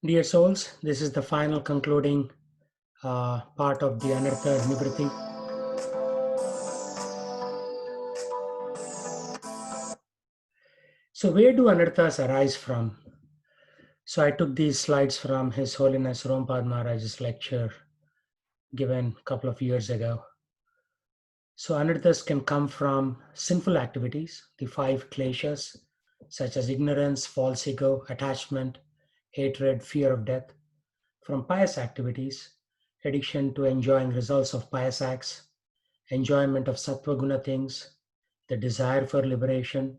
Dear souls, this is the final concluding part of the Anartha Nivriti. So, where do Anarthas arise from? So, I took these slides from His Holiness Rompad Maharaj's lecture given a couple of years ago. So, Anarthas can come from sinful activities, the five kleshas, such as ignorance, false ego, attachment, hatred, fear of death. From pious activities, addiction to enjoying results of pious acts, enjoyment of sattva guna things, the desire for liberation.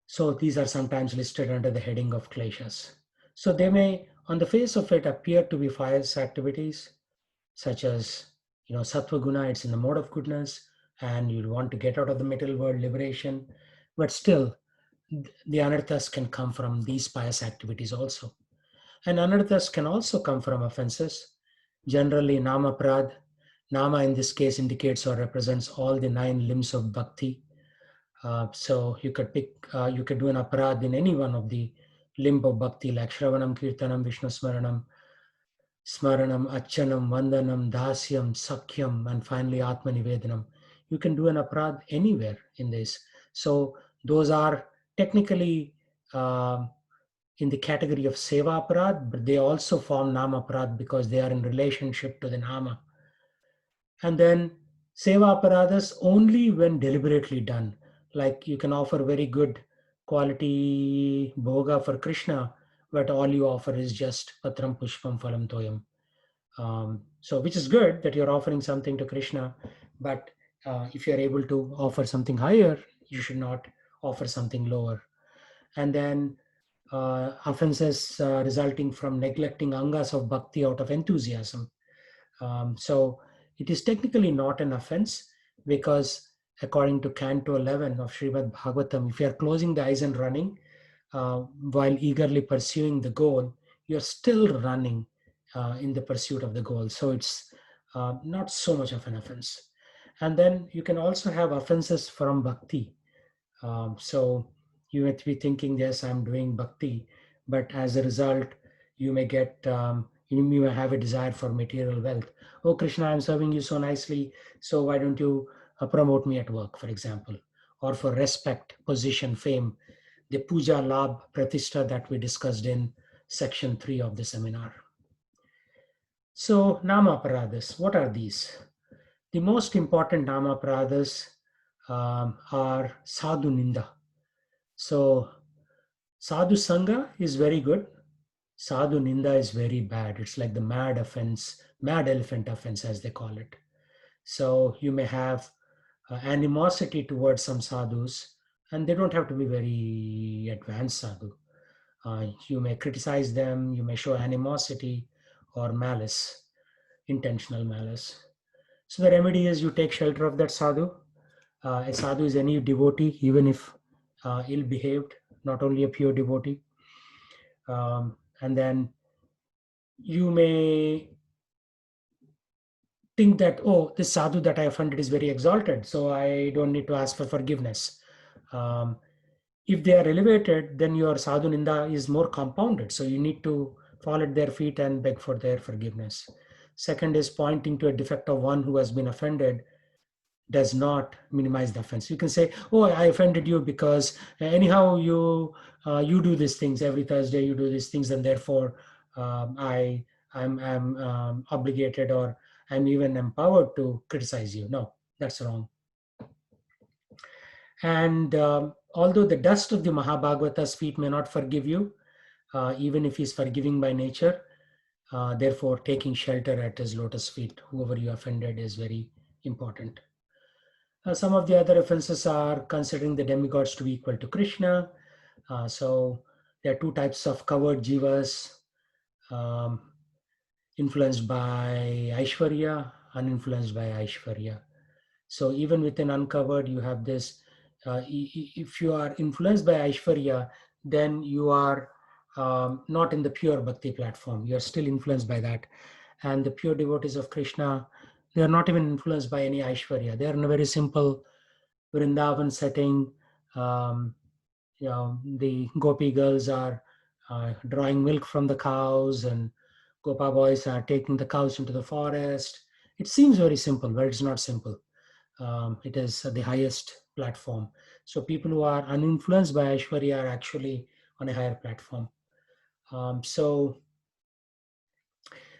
So these are sometimes listed under the heading of kleshas. So they may, on the face of it, appear to be pious activities, such as, sattva guna, it's in the mode of goodness, and you want to get out of the material world, liberation. But still, the anarthas can come from these pious activities also. And anarthas can also come from offenses, generally nama prad. Nama in this case indicates or represents all the 9 limbs of bhakti. So you could you could do an aparad in any one of the limb of bhakti, like Shravanam, Kirtanam, Vishnu Smaranam, Smaranam, Achanam, Vandanam, Dasyam, Sakhyam, and finally Atma Nivedanam. You can do an aparad anywhere in this. So those are technically in the category of seva aparad, but they also form nama aparad because they are in relationship to the nama. And then seva aparadas only when deliberately done. Like you can offer very good quality bhoga for Krishna, but all you offer is just patram pushpam phalam toyam. So which is good that you're offering something to Krishna, but if you're able to offer something higher, you should not offer something lower. And then offenses resulting from neglecting angas of bhakti out of enthusiasm. So it is technically not an offense because according to Canto 11 of Srimad Bhagavatam, if you are closing the eyes and running while eagerly pursuing the goal, you're still running in the pursuit of the goal. So it's not so much of an offense. And then you can also have offenses from bhakti. So you might be thinking, yes, I'm doing bhakti, but as a result, you may get, you may have a desire for material wealth. Oh, Krishna, I'm serving you so nicely, so why don't you promote me at work, for example, or for respect, position, fame, the puja, labh, pratishtha that we discussed in section 3 of the seminar. So, nama paradas, what are these? The most important nama paradas are Sadhu Ninda. So Sadhu Sangha is very good. Sadhu Ninda is very bad. It's like the mad offense, mad elephant offense, as they call it. So you may have animosity towards some sadhus, and they don't have to be very advanced sadhu. You may criticize them, you may show animosity or malice, intentional malice. So the remedy is you take shelter of that sadhu. A sadhu is any devotee, even if ill-behaved, not only a pure devotee. And then you may think that, oh, this sadhu that I offended is very exalted, so I don't need to ask for forgiveness. If they are elevated, then your sadhu ninda is more compounded. So you need to fall at their feet and beg for their forgiveness. Second is pointing to a defect of one who has been offended does not minimize the offense. You can say, oh, I offended you because anyhow you do these things every Thursday, you do these things, and therefore I'm obligated or I'm even empowered to criticize you. No, that's wrong. And although the dust of the Mahabhagavata's feet may not forgive you, even if he's forgiving by nature, therefore taking shelter at his lotus feet, whoever you offended, is very important. Some of the other offenses are considering the demigods to be equal to Krishna. So there are two types of covered jivas, um, influenced by Aishwarya, uninfluenced by Aishwarya. So even within uncovered, you have this. If you are influenced by Aishwarya, then you are not in the pure bhakti platform. You are still influenced by that. And the pure devotees of Krishna, they are not even influenced by any Aishwarya. They are in a very simple Vrindavan setting. The gopi girls are drawing milk from the cows, and Gopa boys are taking the cows into the forest. It seems very simple, but it's not simple. It is the highest platform. So people who are uninfluenced by Aishwarya are actually on a higher platform. Um, so,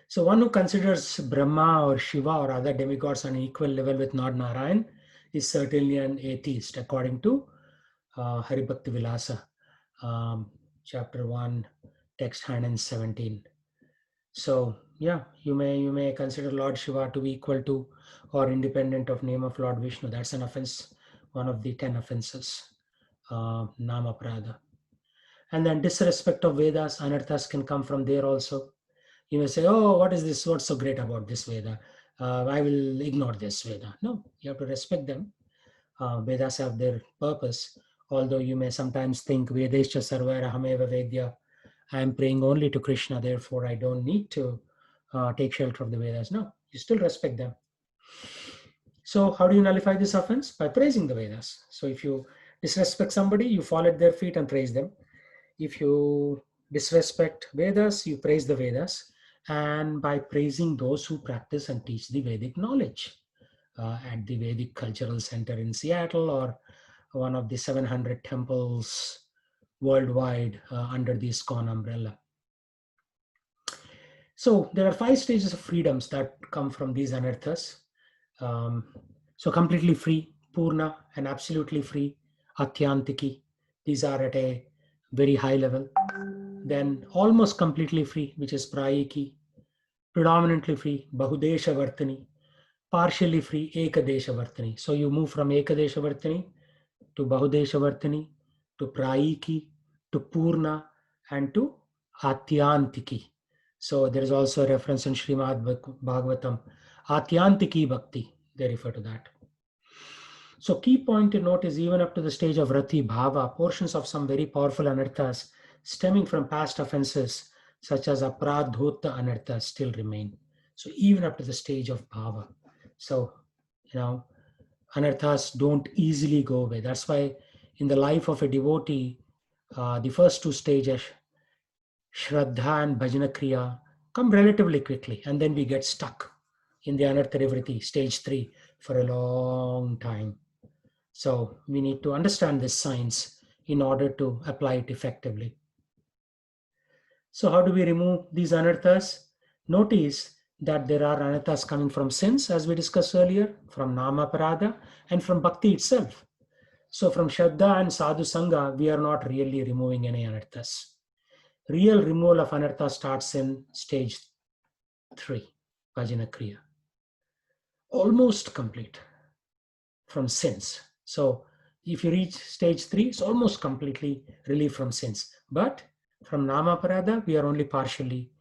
so one who considers Brahma or Shiva or other demigods on an equal level with Lord Narayan is certainly an atheist, according to Haribhakti Vilasa, chapter 1, text 117. So yeah, you may consider Lord Shiva to be equal to or independent of name of Lord Vishnu. That's an offense, one of the 10 offenses, nama prada. And then disrespect of Vedas, Anarthas can come from there also. You may say, oh, what is this? What's so great about this Veda? I will ignore this Veda. No, you have to respect them. Vedas have their purpose. Although you may sometimes think Vedescha Sarvara Hameva Vedya, I am praying only to Krishna, therefore I don't need to take shelter of the Vedas. No, you still respect them. So how do you nullify this offense? By praising the Vedas. So if you disrespect somebody, you fall at their feet and praise them. If you disrespect Vedas, you praise the Vedas. And by praising those who practice and teach the Vedic knowledge at the Vedic Cultural Center in Seattle, or one of the 700 temples worldwide under the ISKCON umbrella. So there are 5 stages of freedoms that come from these anarthas. So completely free, purna, and absolutely free, atyantiki. These are at a very high level. Then almost completely free, which is prayiki, predominantly free, bahudesha vartani, partially free, ekadesha vartani. So you move from ekadesha vartani to bahudesha vartani to prayiki to purna and to atyantiki. So there is also a reference in Srimad Bhagavatam, atyantiki bhakti, they refer to that. So key point to note is even up to the stage of rati bhava, portions of some very powerful anarthas stemming from past offenses such as apradhota anarthas still remain. So even up to the stage of bhava. So, anarthas don't easily go away. That's why in the life of a devotee, the first 2 stages, Shraddha and Bhajana Kriya, come relatively quickly, and then we get stuck in the Anartha stage 3 for a long time. So we need to understand this science in order to apply it effectively. So how do we remove these anarthas? Notice that there are anarthas coming from sins, as we discussed earlier, from nama parada, and from bhakti itself. So from Shraddha and Sadhu Sangha, we are not really removing any anarthas. Real removal of anartha starts in stage 3, Bhajana Kriya. Almost complete from sins. So if you reach stage 3, it's almost completely relieved from sins. But from Nama Aparadha, we are only partially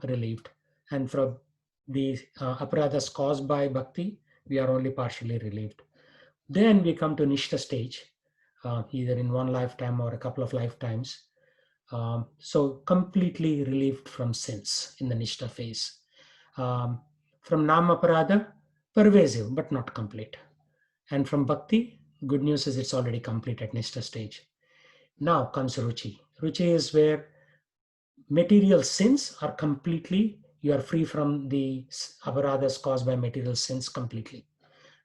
relieved. And from the aparadhas caused by bhakti, we are only partially relieved. Then we come to Nishta stage, either in one lifetime or a couple of lifetimes. So completely relieved from sins in the Nishta phase. From Nama Aparadha, pervasive but not complete. And from bhakti, good news is it's already complete at Nishta stage. Now comes ruchi. Ruchi is where material sins are completely, you are free from the aparadhas caused by material sins completely.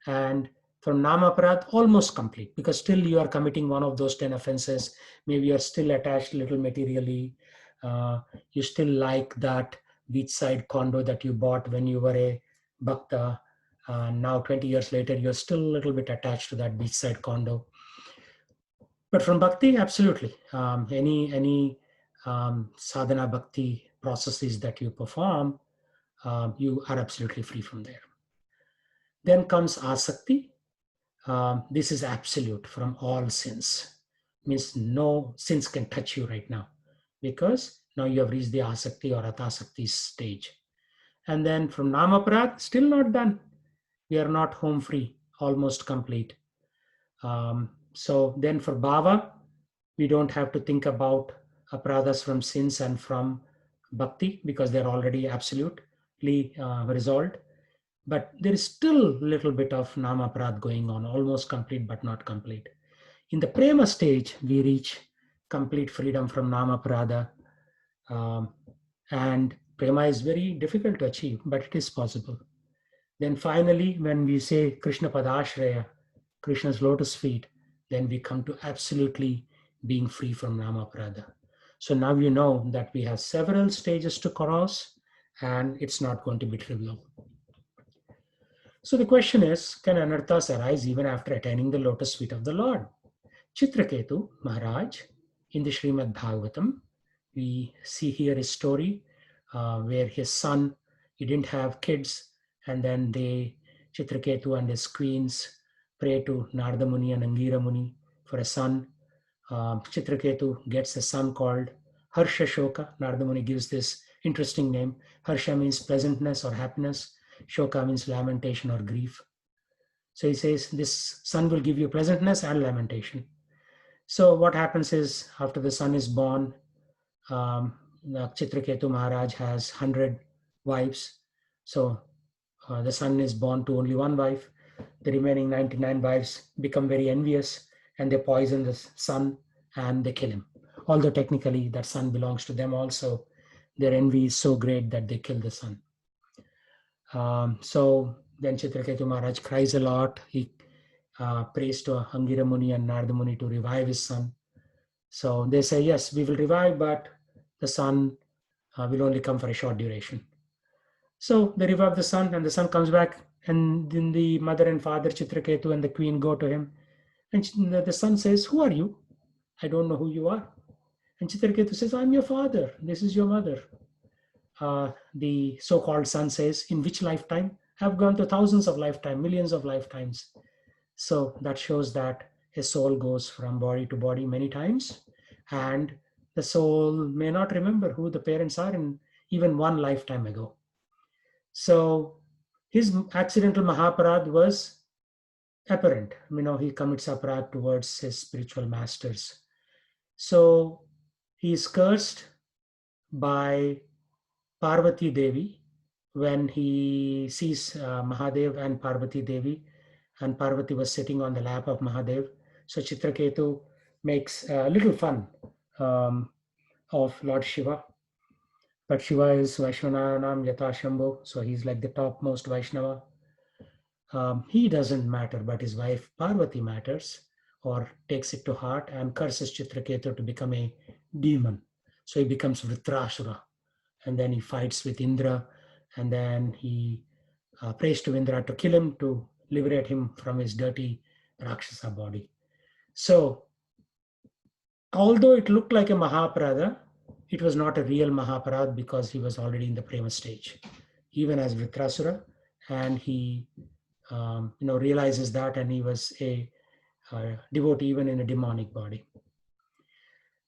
And from nama aparadh, almost complete, because still you are committing one of those 10 offenses. Maybe you are still attached a little materially. You still like that beachside condo that you bought when you were a bhakta. Now 20 years later, you're still a little bit attached to that beachside condo. But from bhakti, absolutely. Any sadhana bhakti processes that you perform, you are absolutely free from there. Then comes asakti. This is absolute from all sins. Means no sins can touch you right now, because now you have reached the asakti or atasakti stage. And then from namaprad, still not done. We are not home free, almost complete. So then for bhava, we don't have to think about aparadhas from sins and from bhakti, because they're already absolutely resolved. But there is still a little bit of nama aparadh going on, almost complete but not complete. In the prema stage, we reach complete freedom from nama aparadha, And prema is very difficult to achieve, but it is possible. Then finally, when we say Krishna Padashraya, Krishna's lotus feet, then we come to absolutely being free from Namaprada. So now you know that we have several stages to cross, and it's not going to be trivial. So the question is, can anarthas arise even after attaining the lotus feet of the Lord? Chitraketu Maharaj in the Srimad Bhagavatam, we see here his story where his son, he didn't have kids, and then Chitraketu and his queens pray to Narada Muni and Angira Muni for a son. Chitraketu gets a son called Harsha Shoka. Narada Muni gives this interesting name. Harsha means pleasantness or happiness. Shoka means lamentation or grief. So he says, this son will give you pleasantness and lamentation. So what happens is, after the son is born, Chitraketu Maharaj has 100 wives. So the son is born to only one wife. The remaining 99 wives become very envious, and they poison the son and they kill him. Although technically that son belongs to them also, their envy is so great that they kill the son. So then Chitraketu Maharaj cries a lot. He prays to Angira Muni and Narada Muni to revive his son. So they say, yes, we will revive, but the son will only come for a short duration. So they revive the son, and the son comes back, and then the mother and father, Chitraketu and the queen, go to him. And the son says, who are you? I don't know who you are. And Chitraketu says, I'm your father. This is your mother. The so-called son says, in which lifetime? I've gone to thousands of lifetimes, millions of lifetimes. So that shows that his soul goes from body to body many times, and the soul may not remember who the parents are in even one lifetime ago. So his accidental Mahaparad was apparent. He commits aparad towards his spiritual masters. So he is cursed by Parvati Devi when he sees Mahadev and Parvati Devi, and Parvati was sitting on the lap of Mahadev. So Chitraketu makes a little fun of Lord Shiva. But Shiva is Vaishnavanam Yata Shambhu, so he's like the topmost Vaishnava. He doesn't matter, but his wife Parvati matters, or takes it to heart and curses Chitraketu to become a demon. So he becomes Vritrasura, and then he fights with Indra, and then he prays to Indra to kill him, to liberate him from his dirty Rakshasa body. So, although it looked like a Mahaparada, it was not a real Mahaparad because he was already in the Prema stage, even as Vritrasura, and he realizes that, and he was a devotee even in a demonic body.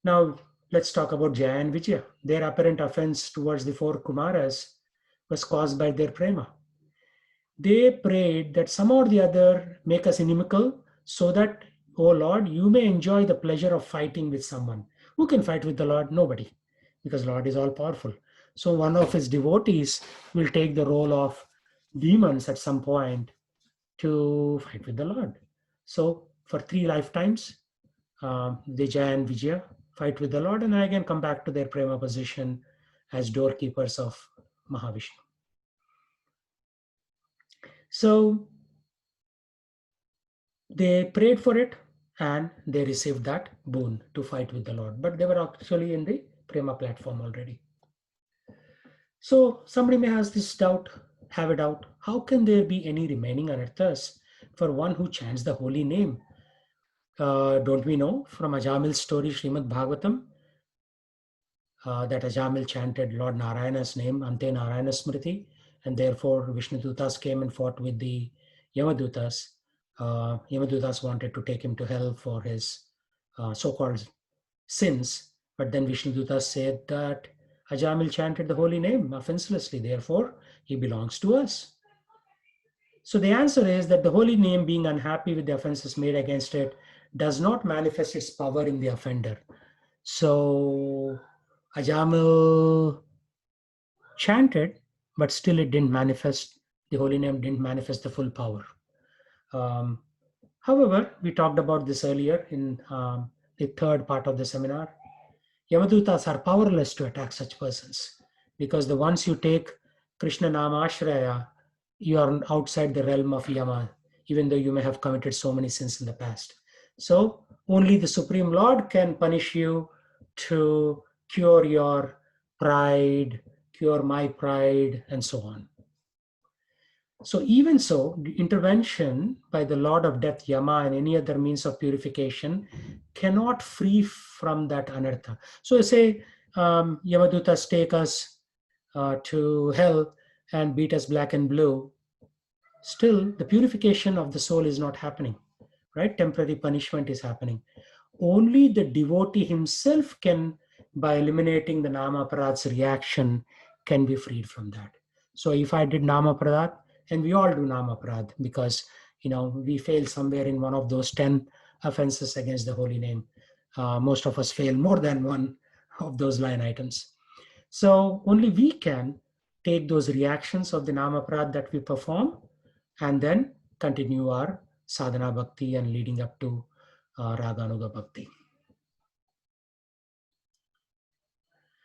Now, let's talk about Jaya and Vijaya. Their apparent offense towards the four Kumaras was caused by their prema. They prayed that somehow or the other make us inimical, so that, oh Lord, you may enjoy the pleasure of fighting with someone. Who can fight with the Lord? Nobody, because Lord is all powerful. So one of his devotees will take the role of demons at some point to fight with the Lord. So for 3 lifetimes, the Jaya and Vijaya fight with the Lord, and again come back to their prema position as doorkeepers of Mahavishnu. So they prayed for it, and they received that boon to fight with the Lord. But they were actually in the prema platform already. So somebody may have this doubt, have a doubt. How can there be any remaining anarthas for one who chants the holy name? Don't we know from Ajamil's story, Srimad Bhagavatam, that Ajamil chanted Lord Narayana's name, Ante Narayana Smriti, and therefore Vishnu Dutas came and fought with the Yamadutas. Yamadutas wanted to take him to hell for his so-called sins, but then Vishnu Dutas said that Ajamil chanted the holy name offenselessly, therefore he belongs to us. So the answer is that the holy name, being unhappy with the offenses made against it, does not manifest its power in the offender. So Ajamil chanted, but still it didn't manifest, the holy name didn't manifest the full power. However, we talked about this earlier in the third part of the seminar. Yamadutas are powerless to attack such persons, because the once you take Krishna Nama Ashraya, you are outside the realm of Yama, even though you may have committed so many sins in the past. So only the Supreme Lord can punish you to cure your pride, cure my pride, and so on. So even so, the intervention by the Lord of Death, Yama, and any other means of purification cannot free from that anartha. So say Yamadutas take us to hell and beat us black and blue. Still, the purification of the soul is not happening, right? Temporary punishment is happening. Only the devotee himself can, by eliminating the nama parad's reaction, can be freed from that. So if I did nama parad, and we all do nama parad, because we fail somewhere in one of those 10 offenses against the holy name. Most of us fail more than one of those line items. So only we can take those reactions of the nama parad that we perform and then continue our sadhana bhakti and leading up to raganuga bhakti.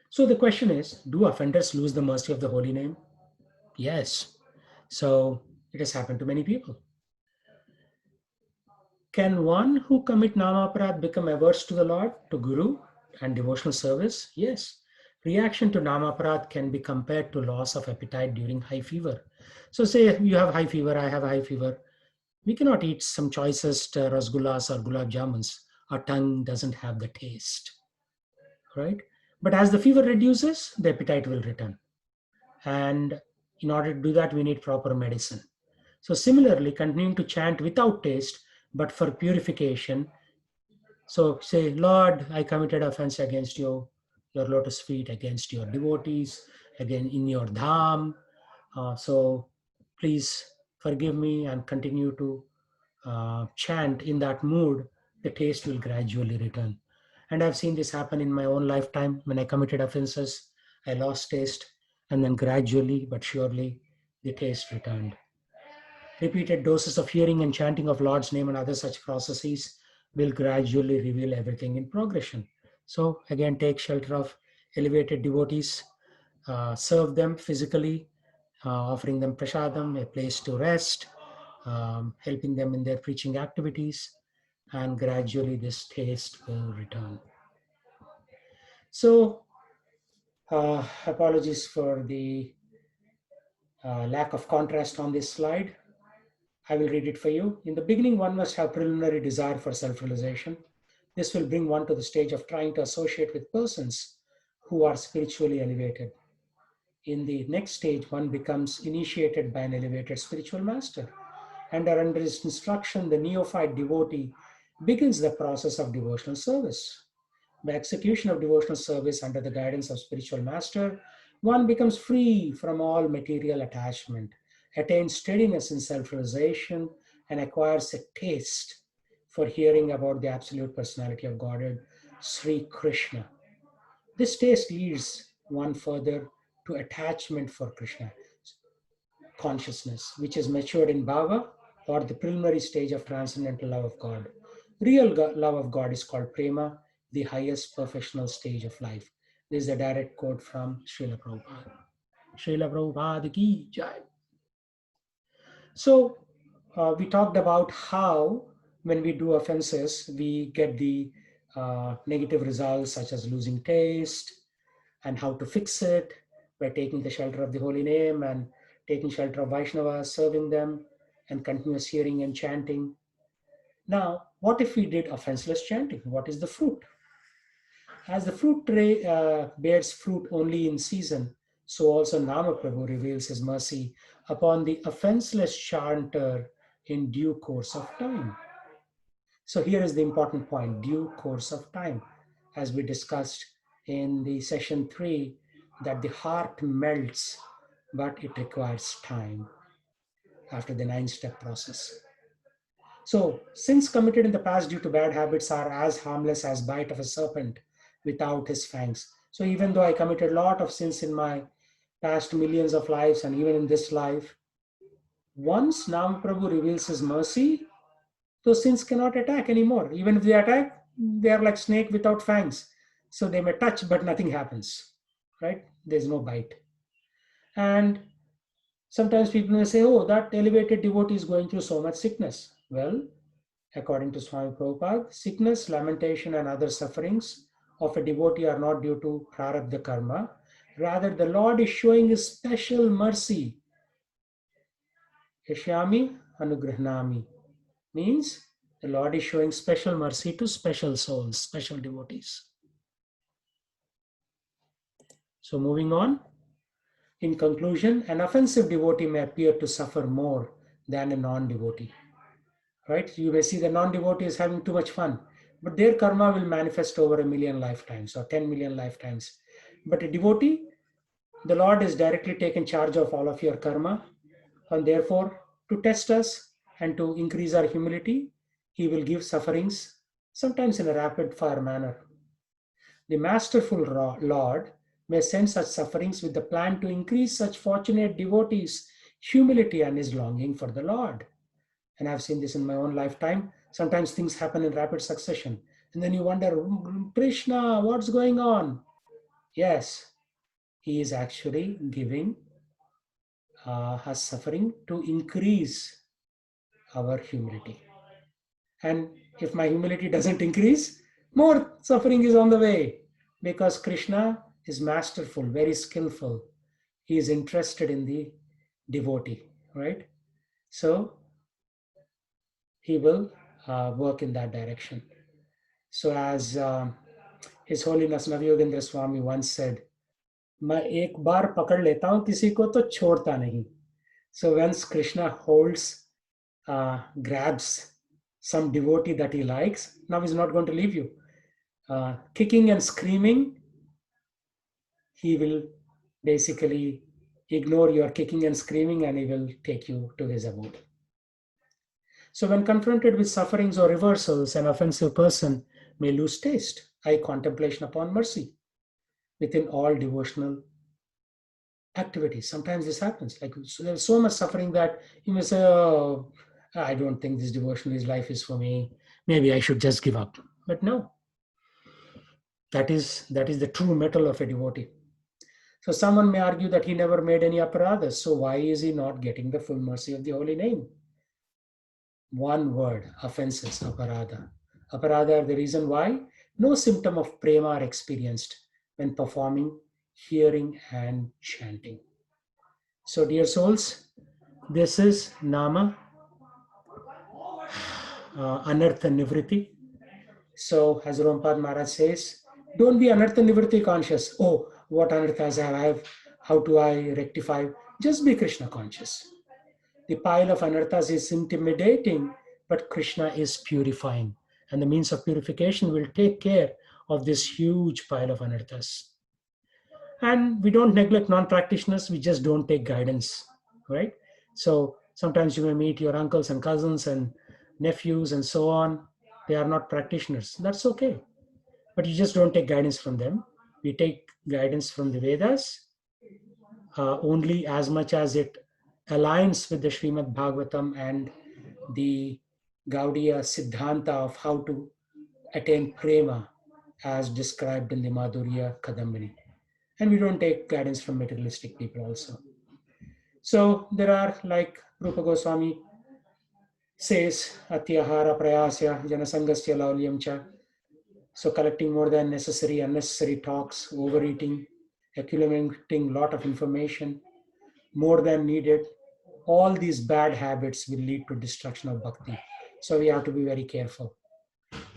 So the question is, do offenders lose the mercy of the holy name? Yes. So it has happened to many people. Can one who commit namaparad become averse to the Lord, to Guru, and devotional service? Yes. Reaction to namaparad can be compared to loss of appetite during high fever. So say you have high fever, I have high fever. We cannot eat some choicest rasgullas or gulab jamuns. Our tongue doesn't have the taste, right? But as the fever reduces, the appetite will return. And in order to do that, we need proper medicine. So similarly, continuing to chant without taste, but for purification. So say, Lord, I committed offense against you, your lotus feet, against your devotees, again in your dham. So please forgive me and continue to chant in that mood. The taste will gradually return. And I've seen this happen in my own lifetime. When I committed offenses, I lost taste, and then gradually but surely the taste returned. Repeated doses of hearing and chanting of Lord's name and other such processes will gradually reveal everything in progression. So again, take shelter of elevated devotees, serve them physically, offering them prasadam, a place to rest, helping them in their preaching activities, and gradually this taste will return. So apologies for the lack of contrast on this slide. I will read it for you. In the beginning, one must have preliminary desire for self-realization. This will bring one to the stage of trying to associate with persons who are spiritually elevated. In the next stage, one becomes initiated by an elevated spiritual master. And under his instruction, the neophyte devotee begins the process of devotional service. By execution of devotional service under the guidance of spiritual master, one becomes free from all material attachment, attains steadiness in self-realization, and acquires a taste for hearing about the absolute personality of Godhead, Sri Krishna. This taste leads one further to attachment for Krishna consciousness, which is matured in bhava, or the preliminary stage of transcendental love of God. Real love of God is called prema, the highest professional stage of life. This is a direct quote from Srila Prabhupada. Srila Prabhupada ki jai. So we talked about how when we do offenses, we get the negative results such as losing taste, and how to fix it by taking the shelter of the holy name and taking shelter of Vaishnavas, serving them, and continuous hearing and chanting. Now, what if we did offenseless chanting? What is the fruit? As the fruit tray bears fruit only in season, so also Nama Prabhu reveals his mercy upon the offenseless chanter in due course of time. So here is the important point, due course of time. As we discussed in the session 3, that the heart melts, but it requires time after the 9-step process. So sins committed in the past due to bad habits are as harmless as bite of a serpent without his fangs. So even though I committed a lot of sins in my past millions of lives and even in this life, once Nam Prabhu reveals his mercy, those sins cannot attack anymore. Even if they attack, they are like snake without fangs. So they may touch, but nothing happens, right? There's no bite. And sometimes people may say, oh, that elevated devotee is going through so much sickness. Well, according to Swami Prabhupada, sickness, lamentation, and other sufferings of a devotee are not due to prarabdha karma. Rather, the Lord is showing his special mercy. Yashyami anugrahnami means the Lord is showing special mercy to special souls, special devotees. So moving on, in conclusion, an offensive devotee may appear to suffer more than a non-devotee. Right? You may see the non-devotee is having too much fun, but their karma will manifest over 1,000,000 lifetimes or 10 million lifetimes. But a devotee, the Lord has directly taken charge of all of your karma, and therefore, to test us and to increase our humility, He will give sufferings, sometimes in a rapid fire manner. The masterful Lord may send such sufferings with the plan to increase such fortunate devotees' humility and his longing for the Lord. And I've seen this in my own lifetime. Sometimes things happen in rapid succession. And then you wonder, Krishna, what's going on? Yes, he is actually giving us suffering to increase our humility. And if my humility doesn't increase, more suffering is on the way. Because Krishna is masterful, very skillful. He is interested in the devotee, right? So he will work in that direction. So as His Holiness Navyogendra Swami once said, मैं एक बार पकड़ लेता हूँ किसी को तो छोड़ता नहीं. So once Krishna grabs some devotee that he likes, now he's not going to leave you. Kicking and screaming, he will basically ignore your kicking and screaming and he will take you to his abode. So when confronted with sufferings or reversals, an offensive person may lose taste, eye contemplation upon mercy within all devotional activities. Sometimes this happens. Like so there's so much suffering that you may say, oh, I don't think this devotional life is for me. Maybe I should just give up. But no, that is the true mettle of a devotee. So someone may argue that he never made any aparadhas. So why is he not getting the full mercy of the holy name? One word, offenses, aparadha. Aparadha are the reason why no symptom of prema are experienced when performing, hearing, and chanting. So, dear souls, this is Nama Anartha Nivriti. So, as Rompad Maharaj says, don't be Anartha Nivriti conscious. Oh, what Anarthas I have, how do I rectify? Just be Krishna conscious. The pile of Anarthas is intimidating, but Krishna is purifying. And the means of purification will take care of this huge pile of Anarthas. And we don't neglect non-practitioners, we just don't take guidance, right? So sometimes you may meet your uncles and cousins and nephews and so on. They are not practitioners. That's okay. But you just don't take guidance from them. We take guidance from the Vedas only as much as it aligns with the Srimad Bhagavatam and the Gaudiya Siddhanta of how to attain prema as described in the Madhurya Kadambini. And we don't take guidance from materialistic people also. So there are, like Rupa Goswami says, Atyahara Prayasya Janasangasya Laulyam Cha. So collecting more than necessary, unnecessary talks, overeating, accumulating lot of information, more than needed. All these bad habits will lead to destruction of bhakti. So we have to be very careful.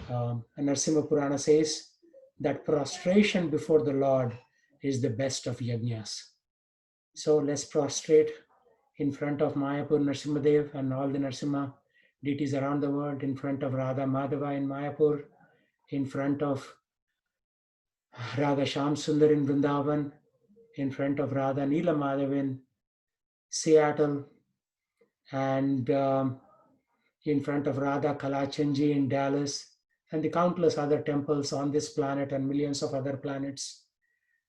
And Narsimha Purana says that prostration before the Lord is the best of yajnas. So let's prostrate in front of Mayapur Narsimhadev and all the Narsimha deities around the world, in front of Radha Madhava in Mayapur, in front of Radha Shyam Sundar in Vrindavan, in front of Radha Neela Madhav in Seattle, and in front of Radha Kalachanji in Dallas, and the countless other temples on this planet and millions of other planets,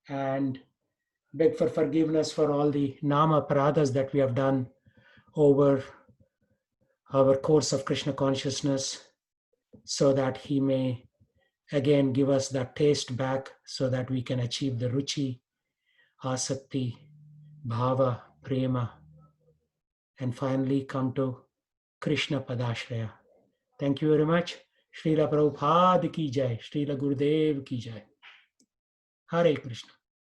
and beg for forgiveness for all the nama paradhas that we have done over our course of Krishna consciousness, so that he may again give us that taste back so that we can achieve the ruchi, asakti, bhava, prema, and finally come to Krishna Padashraya. Thank you very much. Srila Prabhupada ki jai. Srila Gurudev ki jai. Hare Krishna.